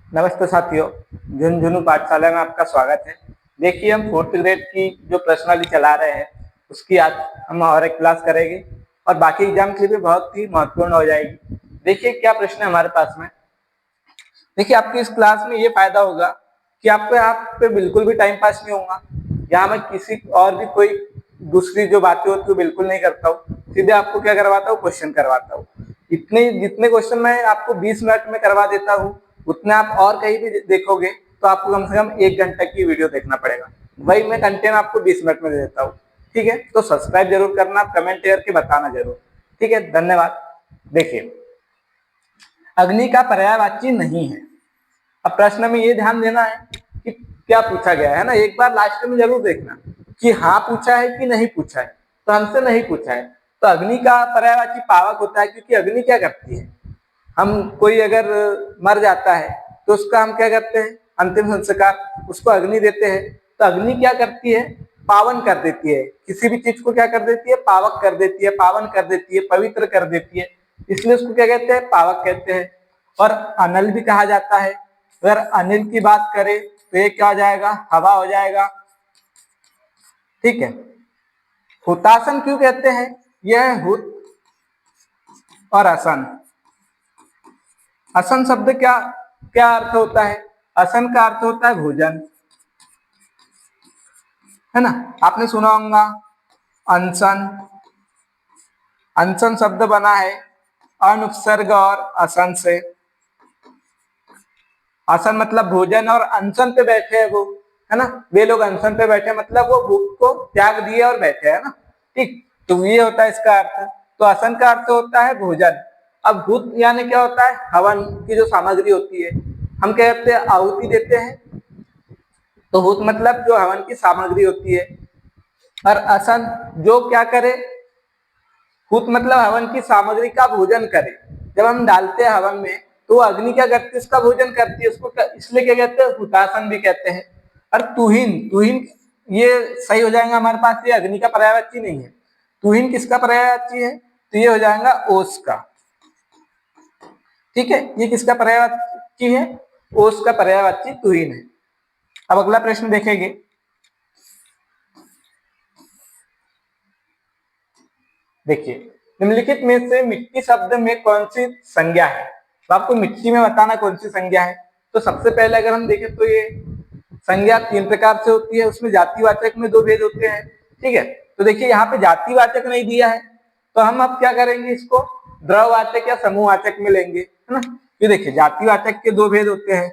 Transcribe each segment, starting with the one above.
नमस्ते साथियों, झुनझुनू पाठशाला में आपका स्वागत है। देखिए, हम फोर्थ ग्रेड की जो प्रश्नावली चला रहे हैं उसकी आज हम और एक क्लास करेंगे और बाकी एग्जाम के लिए भी बहुत ही महत्वपूर्ण हो जाएगी। देखिए क्या प्रश्न है हमारे पास में। देखिए, आपको इस क्लास में ये फायदा होगा कि आपको यहाँ पे बिल्कुल भी टाइम पास नहीं होगा। यहाँ मैं किसी और भी कोई दूसरी जो बातें होती है बिल्कुल नहीं करता हूँ, सीधे आपको क्या करवाता हूँ, क्वेश्चन करवाता हूँ। इतने जितने क्वेश्चन मैं आपको 20 मिनट में करवा देता हूँ उतने आप और कहीं भी देखोगे तो आपको कम से कम 1 घंटा की वीडियो देखना पड़ेगा। वही मैं कंटेंट आपको 20 मिनट में दे देता हूँ। ठीक है, तो सब्सक्राइब जरूर करना, कमेंट करके बताना जरूर। ठीक है, धन्यवाद। देखिए, अग्नि का पर्यायवाची नहीं है। अब प्रश्न में ये ध्यान देना है कि क्या पूछा गया है ना, एक बार लास्ट में जरूर देखना कि हाँ पूछा है कि नहीं पूछा है। तो हमसे नहीं पूछा है तो अग्नि का पर्यायवाची पावक होता है, क्योंकि अग्नि क्या करती है, हम कोई अगर मर जाता है तो उसका हम क्या करते हैं, अंतिम संस्कार, उसको अग्नि देते हैं। तो अग्नि क्या करती है, पावन कर देती है, किसी भी चीज को क्या कर देती है, पावक कर देती है, पावन कर देती है, पवित्र कर देती है, इसलिए उसको क्या कहते हैं, पावक कहते हैं। और अनल भी कहा जाता है। अगर अनिल की बात करें तो ये क्या हो जाएगा, हवा हो जाएगा। ठीक है, हुतासन क्यों कहते हैं, यह है हुत और असन। असन शब्द क्या क्या अर्थ होता है, असन का अर्थ होता है भोजन, है ना। आपने सुना होगा अनशन। अनशन शब्द बना है अन उपसर्ग और असन से। असन मतलब भोजन और अनशन पे बैठे हैं वो, है ना। वे लोग अनशन पे बैठे मतलब वो भूख को त्याग दिए और बैठे, है ना। ठीक, तो ये होता है इसका अर्थ। तो असन का अर्थ होता है भोजन। अब भूत यानी क्या होता है, हवन की जो सामग्री होती है, हम क्या कहते हैं, आहुति देते हैं। तो हुत मतलब जो हवन की सामग्री होती है। और असन जो क्या करे, हुत मतलब हवन की सामग्री का भोजन करे। जब हम डालते हैं हवन में तो अग्नि क्या करती है, उसका भोजन करती है, उसको इसलिए क्या कहते हैं, हुतासन भी कहते हैं। और तुहिन, तुहिन ये सही हो जाएगा हमारे पास, ये अग्नि का पर्यायवाची नहीं है। तुहिन किसका पर्यायवाची है, तो ये हो जाएगा ओस का। ठीक है, ये किसका पर्यायवाची है, ओस का पर्यायवाची तुहिन है। अब अगला प्रश्न देखेंगे। देखिए, निम्नलिखित में से मिट्टी शब्द में कौन सी संज्ञा है। तो आपको मिट्टी में बताना कौन सी संज्ञा है। तो सबसे पहले अगर हम देखें तो ये संज्ञा 3 प्रकार से होती है, उसमें जातिवाचक में 2 भेद होते हैं। ठीक है, तो देखिए यहाँ पे जातिवाचक नहीं दिया है तो हम अब क्या करेंगे, इसको द्रववाचक या समूहवाचक में लेंगे, है ना। ये देखिए, जातिवाचक के 2 भेद होते हैं,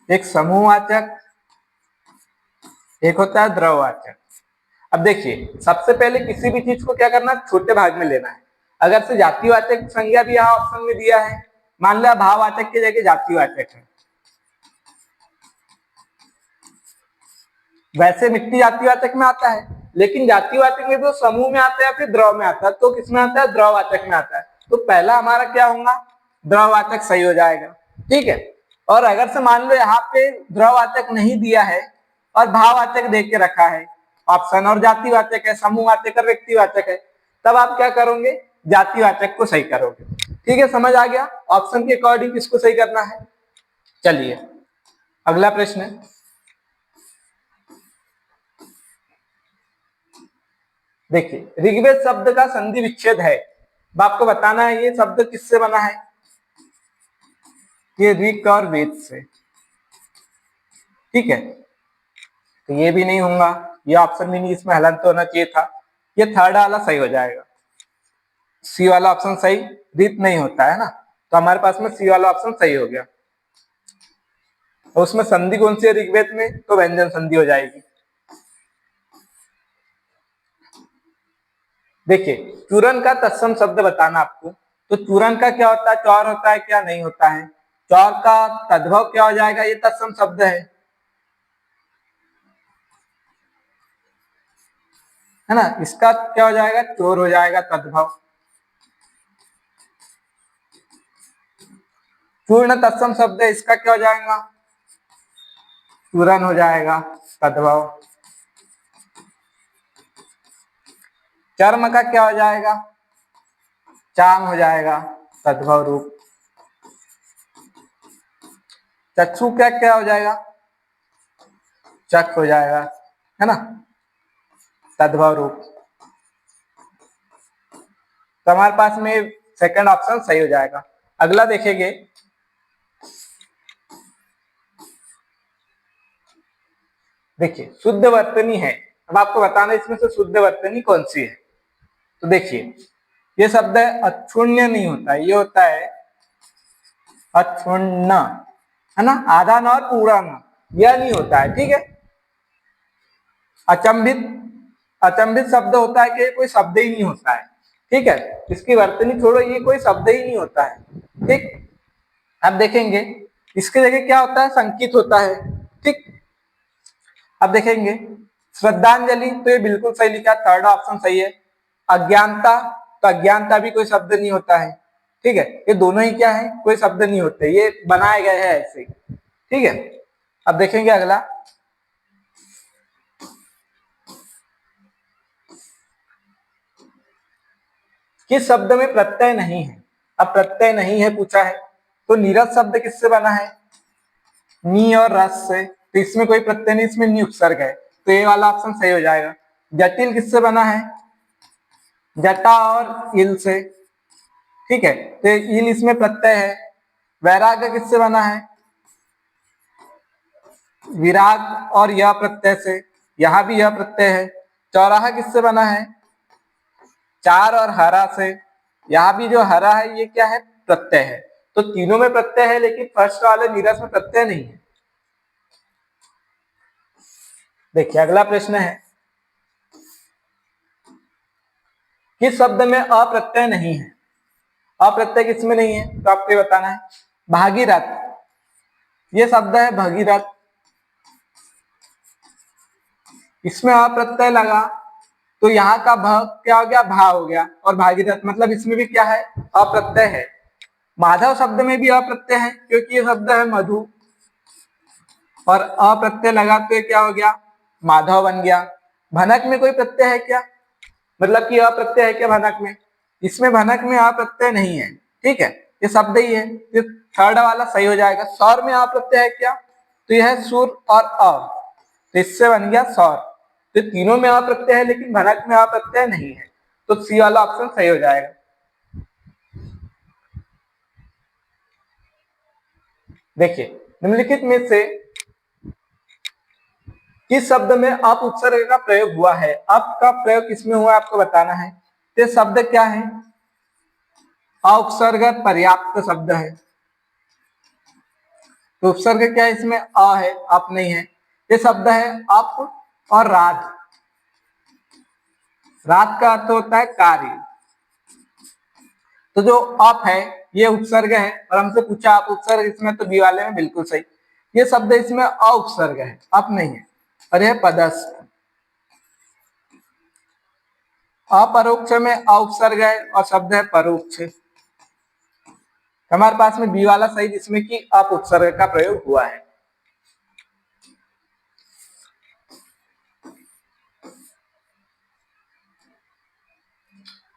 एक समूहवाचक, एक होता है द्रववाचक। अब देखिए, सबसे पहले किसी भी चीज को क्या करना, छोटे भाग में लेना है। अगर से जातिवाचक संज्ञा भी यहाँ ऑप्शन में दिया है, मान लिया भाववाचक की जगह जातिवाचक है। वैसे मिट्टी जातिवाचक में आता है, लेकिन जातिवाचक में तो समूह में आता है या फिर द्रव में आता है, तो किसमें आता है, द्रववाचक में आता है। तो पहला हमारा क्या होगा, द्रववाचक सही हो जाएगा। ठीक है, और अगर से मान लो यहाँ पे द्रववाचक नहीं दिया है और भाववाचक दे के रखा है ऑप्शन, और जातिवाचक है, समूहवाचक और व्यक्तिवाचक है, तब आप क्या करोगे, जातिवाचक को सही करोगे। ठीक है, समझ आ गया, ऑप्शन के अकॉर्डिंग किसको सही करना है। चलिए अगला प्रश्न है। देखिए, ऋग्वेद शब्द का संधि विच्छेद है, अब आपको बताना है ये शब्द किससे बना है, ये ऋग और वेद से। ठीक है, तो ये भी नहीं होगा, ये ऑप्शन भी नहीं, इसमें हलन तो होना चाहिए था। ये थर्ड वाला सही हो जाएगा, सी वाला ऑप्शन सही, रीत नहीं होता है ना, तो हमारे पास में सी वाला ऑप्शन सही हो गया। और उसमें संधि कौन सी है ऋग्वेद में, तो व्यंजन संधि हो जाएगी। देखिए, चूरन का तत्सम शब्द बताना आपको, तो चूरन का क्या होता है, चौर होता है क्या, नहीं होता है। चौर का तद्भव क्या हो जाएगा, ये तत्सम शब्द है ना। इसका क्या हो जाएगा, चोर हो जाएगा तद्भव। चूर्ण तत्सम शब्द है, इसका क्या हो जाएगा, चूरन हो जाएगा तद्भव। चर्म का क्या हो जाएगा, चांग हो जाएगा तद्भव रूप। चक्षु क्या क्या हो जाएगा, चक हो जाएगा, है ना, तद्भव रूप। तो हमारे पास में सेकंड ऑप्शन सही हो जाएगा। अगला देखेंगे, देखिए शुद्ध वर्तनी है। अब आपको बताना इसमें से शुद्ध वर्तनी कौन सी है। तो देखिए ये शब्द है अक्षुण्य नहीं होता, ये होता है अक्षुण्ण, है ना, आधा न और पूरा न, यह नहीं होता है, ठीक है। अचंभित, अचंभित शब्द होता है कि कोई शब्द ही नहीं होता है, ठीक है। इसकी वर्तनी छोड़ो, ये कोई शब्द ही नहीं होता है, ठीक। अब देखेंगे इसके जगह क्या होता है, संकित होता है, ठीक। अब देखेंगे श्रद्धांजलि, तो ये बिल्कुल सही लिखा, थर्ड ऑप्शन सही है। अज्ञानता, तो अज्ञानता भी कोई शब्द नहीं होता है, ठीक है। ये दोनों ही क्या है, कोई शब्द नहीं होते, ये बनाए गए हैं ऐसे ही, ठीक है। अब देखेंगे अगला, किस शब्द में प्रत्यय नहीं है। अब प्रत्यय नहीं है पूछा है, तो नीरस शब्द किससे बना है, नी और रस से, तो इसमें कोई प्रत्यय नहीं, इसमें नी उपसर्ग है, तो ये वाला ऑप्शन सही हो जाएगा। जटिल किससे बना है, जटा और इल से, ठीक है, तो इल इसमें प्रत्यय है। वैराग्य किससे बना है, विराग और यह प्रत्यय से, यहां भी यह प्रत्यय है। चौराहा किससे बना है, चार और हरा से, यहां भी जो हरा है ये क्या है, प्रत्यय है। तो तीनों में प्रत्यय है, लेकिन फर्स्ट वाले नीरस में प्रत्यय नहीं है। देखिए अगला प्रश्न है, किस शब्द में अप्रत्यय नहीं है। अप्रत्यय किसमें नहीं है, तो आपको बताना है। भागीरथ, ये शब्द है भगीरथ, इसमें अप्रत्यय लगा तो यहाँ का भ क्या हो गया, भा हो गया, और भागीरथ मतलब इसमें भी क्या है, अप्रत्यय है। माधव शब्द में भी अप्रत्यय है, क्योंकि ये शब्द है मधु, और अप्रत्यय लगा तो क्या हो गया, माधव बन गया। भनक में कोई प्रत्यय है क्या, मतलब कि अप्रत्यय है क्या भनक में, इसमें भनक में अप्रत्यय नहीं है, ठीक है, ये शब्द ही है, तो थर्ड वाला सही हो जाएगा। सौर में अप्रत्यय है क्या, तो यह है सुर और अ, तो इससे बन गया सौर। तो तीनों में अप्रत्यय है, लेकिन भनक में अप्रत्यय नहीं है, तो सी वाला ऑप्शन सही हो जाएगा। देखिए निम्नलिखित में से किस शब्द में अप उपसर्ग का प्रयोग हुआ है। अप का प्रयोग किसमें हुआ आपको बताना है। ये शब्द क्या है, उपसर्ग पर्याप्त शब्द है, तो उपसर्ग क्या है इसमें, अ है, अप नहीं है। ये शब्द है अप और राध, राध का अर्थ होता है कार्य, तो जो अप है ये उपसर्ग है, और हमसे पूछा आप उपसर्ग इसमें, तो बी वाले में बिल्कुल सही। ये शब्द इसमें अ उपसर्ग है, अप नहीं है, और यह पदस्थ, अपरोक्ष में अ उपसर्ग है, और शब्द है परोक्ष। हमारे पास में बी वाला सही, जिसमें कि अप उपसर्ग का प्रयोग हुआ है।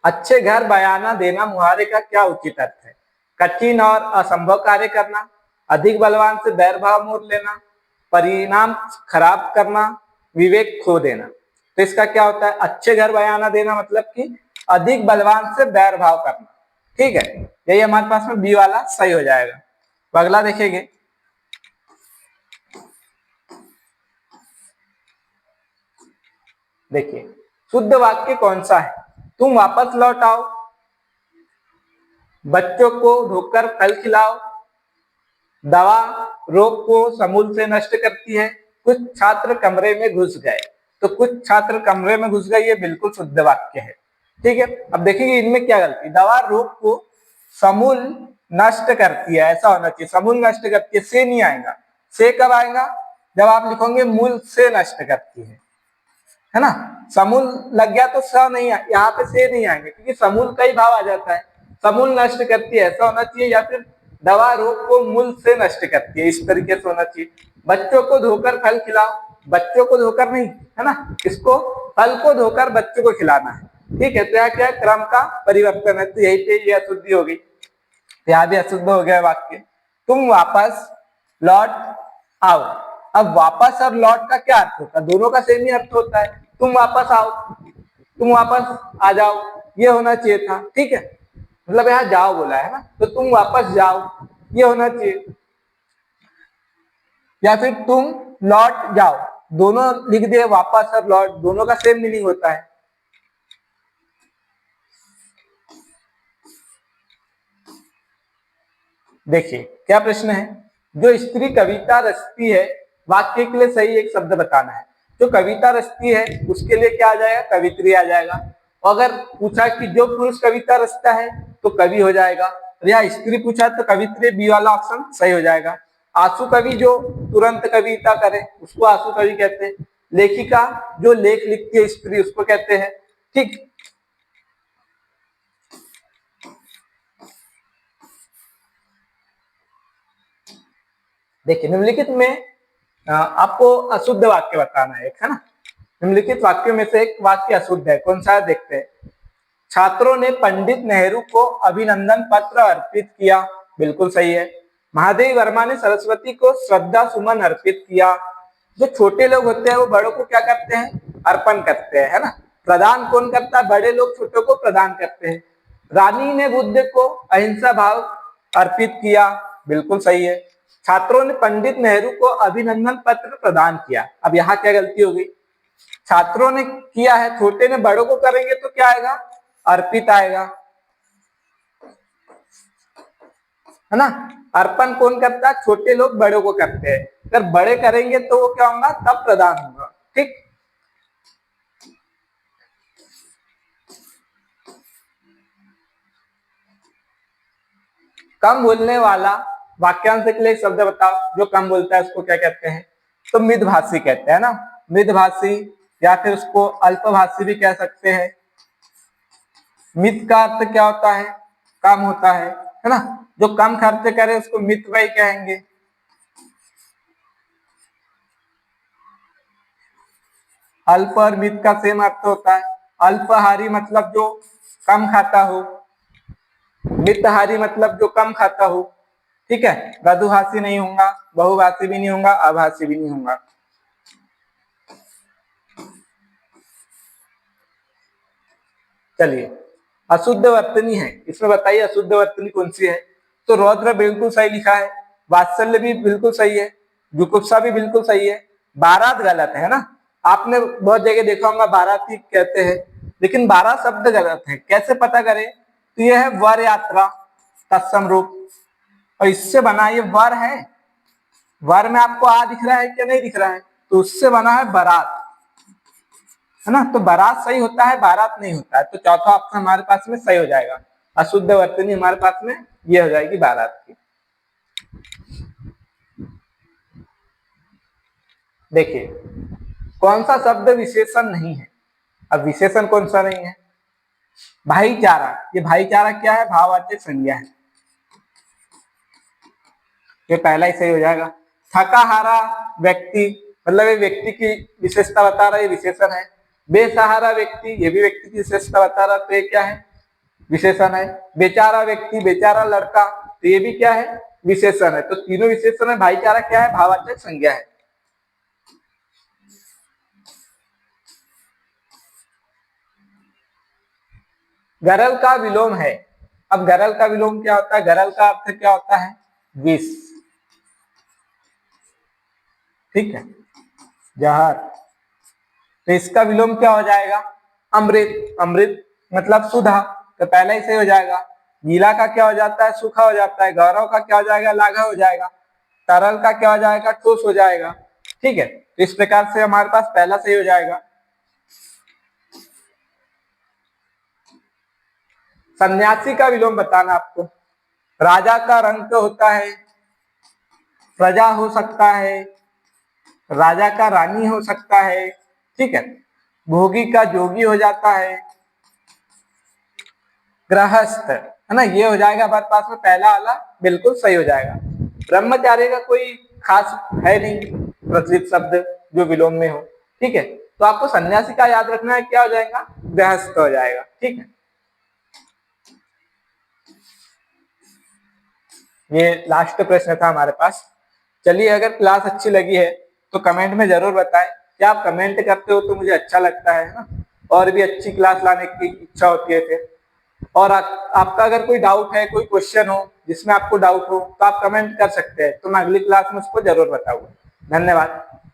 अच्छे घर बयाना देना मुहावरे का क्या उचित अर्थ है। कठिन और असंभव कार्य करना, अधिक बलवान से बैर भाव मोल लेना, परिणाम खराब करना, विवेक खो देना। तो इसका क्या होता है, अच्छे घर बयाना देना मतलब कि अधिक बलवान से बैर भाव करना, ठीक है, यही हमारे पास में बी वाला सही हो जाएगा। तो अगला देखेंगे, देखिए शुद्ध वाक्य कौन सा है। तुम वापस लौट आओ, बच्चों को धोकर फल खिलाओ, दवा रोग को समूल से नष्ट करती है, कुछ छात्र कमरे में घुस गए। तो कुछ छात्र कमरे में घुस गए, ये बिल्कुल शुद्ध वाक्य है, ठीक है। अब देखेंगे इनमें क्या गलती, दवा रोग को समूल नष्ट करती है, ऐसा होना चाहिए, समूल नष्ट करती है, से नहीं आएगा। से कब आएगा, जब आप लिखोगे मूल से नष्ट करती है ना। समूल लग गया तो स नहीं, यहाँ पे से नहीं आएंगे, क्योंकि समूल का ही भाव आ जाता है। समूल नष्ट करती है ऐसा होना चाहिए, या फिर दवा रोग को मूल से नष्ट करती है, इस तरीके से होना चाहिए। बच्चों को धोकर फल खिलाओ, बच्चों को धोकर नहीं, है ना, इसको फल को धोकर बच्चों को खिलाना है, ठीक है, तो यहाँ क्या है, क्रम का परिवर्तन है, तो यही पे ये अशुद्धि होगी, यहाँ भी अशुद्ध हो गया वाक्य। तुम वापस लौट आओ। अब वापस और लौट का क्या अर्थ होता है? दोनों का सेम ही अर्थ होता है। तुम वापस आओ, तुम वापस आ जाओ, ये होना चाहिए था। ठीक है, मतलब यहाँ जाओ बोला है ना, तो तुम वापस जाओ ये होना चाहिए, या फिर तुम लौट जाओ। दोनों लिख दिए, वापस और लौट दोनों का सेम मीनिंग होता है। देखिए क्या प्रश्न है, जो स्त्री कविता रचती है, वाक्य के लिए सही एक शब्द बताना है। जो कविता रचती है उसके लिए क्या आ जाएगा? कवित्री आ जाएगा। अगर पूछा कि जो पुरुष कविता रचता है तो कवि हो जाएगा, और यहाँ स्त्री पूछा तो कवित्री, बी वाला ऑप्शन सही हो जाएगा। आंसू कवि जो तुरंत कविता करे उसको आंसू कवि कहते हैं। लेखिका जो लेख लिखती है स्त्री, उसको कहते हैं। ठीक, देखिए निम्नलिखित में आपको अशुद्ध वाक्य बताना है, एक है ना। निम्नलिखित वाक्यों में से एक वाक्य अशुद्ध है, कौन सा है देखते हैं। छात्रों ने पंडित नेहरू को अभिनंदन पत्र अर्पित किया, बिल्कुल सही है। महादेवी वर्मा ने सरस्वती को श्रद्धा सुमन अर्पित किया। जो छोटे लोग होते हैं वो बड़ों को क्या करते हैं? अर्पण करते हैं, है ना। प्रदान कौन करता है? बड़े लोग छोटों को प्रदान करते हैं। रानी ने बुद्ध को अहिंसा भाव अर्पित किया, बिल्कुल सही है। छात्रों ने पंडित नेहरू को अभिनंदन पत्र प्रदान किया। अब यहाँ क्या गलती हो गई? छात्रों ने किया है, छोटे ने बड़ों को करेंगे तो क्या आएगा? अर्पित आएगा, है ना। अर्पण कौन करता है? छोटे लोग बड़ों को करते हैं। अगर बड़े करेंगे तो वो क्या होगा? तब प्रदान होगा। ठीक, कम बोलने वाला वाक्यांश के लिए शब्द बताओ। जो कम बोलता है उसको क्या कहते हैं? तो मितभाषी कहते हैं ना, मितभाषी, या फिर उसको अल्पभाषी भी कह सकते हैं। मित का अर्थ क्या होता है? कम होता है ना। जो कम खर्च करे उसको मितव्ययी कहेंगे। अल्प और मित का सेम अर्थ होता है। अल्पहारी मतलब जो कम खाता हो, मितहारी मतलब जो कम खाता हो। ठीक है, लघुभाषी नहीं होगा, बहुभाषी भी नहीं होगा, अभाषी भी नहीं होगा। चलिए, अशुद्ध वर्तनी है, इसमें बताइए अशुद्ध वर्तनी कौन सी है। तो रौद्र बिल्कुल सही लिखा है, वात्सल्य भी बिल्कुल सही है, जुगुप्सा भी बिल्कुल सही है, बारात गलत है ना। आपने बहुत जगह देखा होगा बाराती कहते हैं, लेकिन बारात शब्द गलत है। कैसे पता करें? तो यह है वर यात्रा तत्सम रूप, और इससे बना ये वर है। वर में आपको आ दिख रहा है क्या? नहीं दिख रहा है, तो उससे बना है बारात, है ना। तो बारात सही होता है, बारात नहीं होता है। तो चौथा ऑप्शन हमारे पास में सही हो जाएगा। अशुद्ध वर्तनी हमारे पास में ये हो जाएगी बारात की। देखिए कौन सा शब्द विशेषण नहीं है। अब विशेषण कौन सा नहीं है? भाईचारा। ये भाईचारा क्या है? भाववाचक संज्ञा है, ये पहला ही सही हो जाएगा। थकाहारा व्यक्ति, मतलब ये व्यक्ति की विशेषता बता रहा है, ये विशेषण है। बेसहारा व्यक्ति, ये भी व्यक्ति की विशेषता बता रहा है, तो ये क्या है? विशेषण है। बेचारा व्यक्ति, बेचारा लड़का, तो ये भी क्या है? विशेषण है। तो तीनों विशेषण है। भाईचारा क्या है? भाववाचक संज्ञा है। गरल का विलोम है। अब गरल का विलोम क्या होता है? गरल का अर्थ क्या होता है? विष। ठीक है, जहर। तो इसका विलोम क्या हो जाएगा? अमृत। अमृत मतलब सुधा, तो पहला ही सही हो जाएगा। गीला का क्या हो जाता है? सूखा हो जाता है। गौरव का क्या हो जाएगा? लाघव हो जाएगा। तरल का क्या हो जाएगा? ठोस हो जाएगा। ठीक है, तो इस प्रकार से हमारे पास पहला सही हो जाएगा। सन्यासी का विलोम बताना आपको। राजा का रंक होता है, प्रजा हो सकता है, राजा का रानी हो सकता है। ठीक है, भोगी का जोगी हो जाता है, गृहस्थ, है ना, ये हो जाएगा हमारे पास में पहला वाला बिल्कुल सही हो जाएगा। ब्रह्मचारी का कोई खास है नहीं प्रचलित शब्द जो विलोम में हो। ठीक है, तो आपको सन्यासी का याद रखना है, क्या हो जाएगा? गृहस्थ हो जाएगा। ठीक है, ये लास्ट प्रश्न था हमारे पास। चलिए, अगर क्लास अच्छी लगी है तो कमेंट में जरूर बताएं। क्या आप कमेंट करते हो तो मुझे अच्छा लगता है ना, और भी अच्छी क्लास लाने की इच्छा होती है फिर। और आपका अगर कोई डाउट है, कोई क्वेश्चन हो जिसमें आपको डाउट हो, तो आप कमेंट कर सकते हैं, तो मैं अगली क्लास में उसको जरूर बताऊंगा। धन्यवाद।